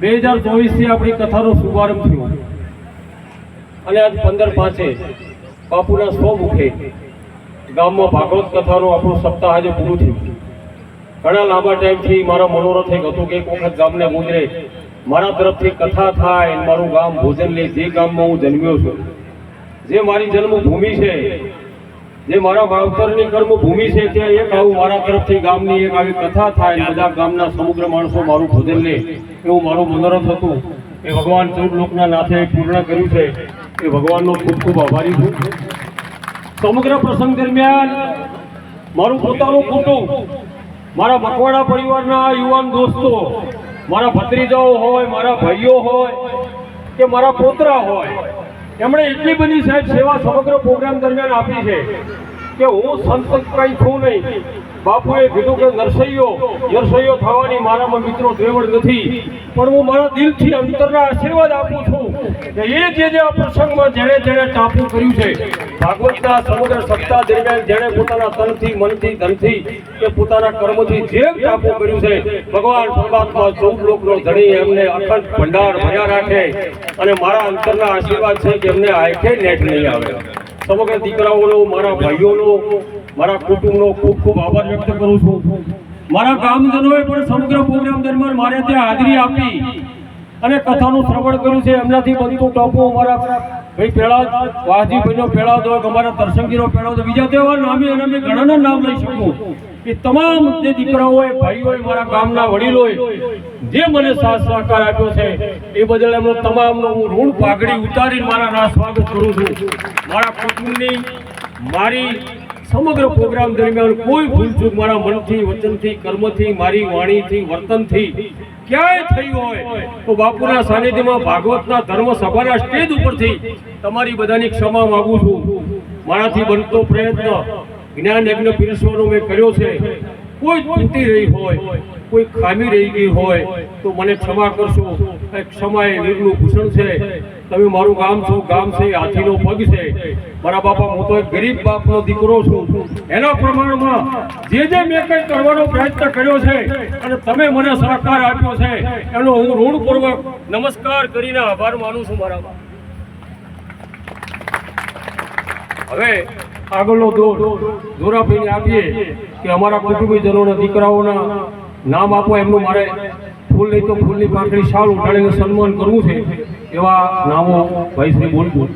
2024 થી આપણી કથાનો શુભારંભ થયો અને આજ 15/5 બાપુના 100 મુખે ગામમાં ભાગવત કથાનો આપણું સપ્તાહ આજે પૂરું થયું। ઘણા લાંબા ટાઈમથી મારો મનોરથ એક હતું કે એક વખત ગામને ગુજરે મારા તરફથી કથા થાય, મારું ગામ ભોજન લે, જે ગામમાં હું જન્મ્યો છું, જે મારી જન્મભૂમિ છે, જે મારા માવતરની કર્મભૂમિ છે, ત્યાં એક આવું મારા તરફથી ગામની એક આવી કથા થાય, બધા ગામના સમગ્ર માણસો મારું ભોજન લે, એવું મારું મનોરથ હતું। એ ભગવાન 14 લોકના નાથે પૂર્ણ કર્યું છે, એ ભગવાનનો ખૂબ ખૂબ આભારી છું। સમગ્ર પ્રસંગ દરમિયાન મારું પોતાનું કુટુંબ, મારા મકવાડા પરિવારના યુવાન દોસ્તો, મારા ભત્રીજાઓ હોય, મારા ભાઈઓ હોય કે મારા પોતરા હોય, એમણે એટલી બધી સાહેબ સેવા સમગ્ર પ્રોગ્રામ દરમિયાન આપી છે કે હું સંત કંઈ છું નહીં। બાપુએ કીધું કે નરસૈયો થવાની મારામાં મિત્રો ત્રેવડ નથી, પણ હું મારા દિલથી અંતરના આશીર્વાદ આપું છું કે એ જે આ પ્રસંગમાં જેણે ટાપું કર્યું છે, ભાગવતના સમગ્ર સપ્તાહ દરમિયાન જેણે પોતાના તનથી, મનથી, ધનથી કે પોતાના કર્મથી જે ટાપું કર્યું છે, ભગવાન પરમાત્મા 14 લોકનો ધણી એમને અખંડ ભંડાર ભર્યા રાખે અને મારા અંતરના આશીર્વાદ છે કે એમને આંખે નેટ નહીં આવે। સમગ્ર દીકરાઓનો, મારા ભાઈઓનો, મારા કુટુંબનો ખૂબ ખૂબ આભાર વ્યક્ત કરું છું। મારા ગામજનોએ પણ સમગ્ર પ્રોગ્રામ દરમિયાન મારે ત્યાં હાજરી આપી અને કથાનું શ્રવણ કર્યું છે। એમનાથી બનતું ટોપું મારા ભાઈ પેળા વાહજીભાઈનો પેળાદ હોય, અમારા તરસંગીનો પેળાદ હોય, બીજા તહેવાર નામે અનામે ઘણાના નામ લઈ શકું કે તમામ જે દીકરાઓએ, ભાઈઓએ, મારા ગામના વડીલોએ જે મને સાથ સહકાર આપ્યો છે એ બદલ એમનો તમામનો હું ઋણ પાઘડી ઉતારીને મારા ના સ્વાગત કરું છું। મારા કુટુંબની, મારી સમગ્ર પ્રોગ્રામ દરમિયાન કોઈ ભૂલચૂક મારા મનથી, વચનથી, કર્મથી, મારી વાણીથી, વર્તનથી ક્યાંય થઈ હોય તો બાપુના સાનિધ્યમાં ભાગવતના ધર્મ સભાના સ્ટેજ ઉપરથી તમારી બધાની ક્ષમા માંગુ છું। મારાથી બનતો પ્રયત્ન જ્ઞાન યજ્ઞ પીરસવાનો મેં કર્યો છે, કોઈ ત્રુટિ રહી હોય, કોઈ ખામી રહી ગઈ હોય તો મને ક્ષમા કરશો। ક્ષમા એ વીરનું ભૂષણ છે। તમે મારું ગામ છો, ગામ છે હાથીનો પગ છે। મારા બાપા, હું તો એક ગરીબ બાપનો દીકરો છું, એના પ્રમાણમાં જે મેં કંઈ કરવાનો પ્રયત્ન કર્યો છે અને તમે મને સહકાર આપ્યો છે એનો હું ઋણપૂર્વક નમસ્કાર કરીને આભાર માનું છું મારા બાપ। હવે આગળનો દોરાભાઈને આપીએ કે અમારા કુટુંબીજનોના દીકરાઓના નામ આપો, એમનું મારે ફૂલ નહીં તો ફૂલની પાંખડી શાલ ઉઠાડીને સન્માન કરવું છે, એવા નામો ભાઈ શ્રી બોલવું।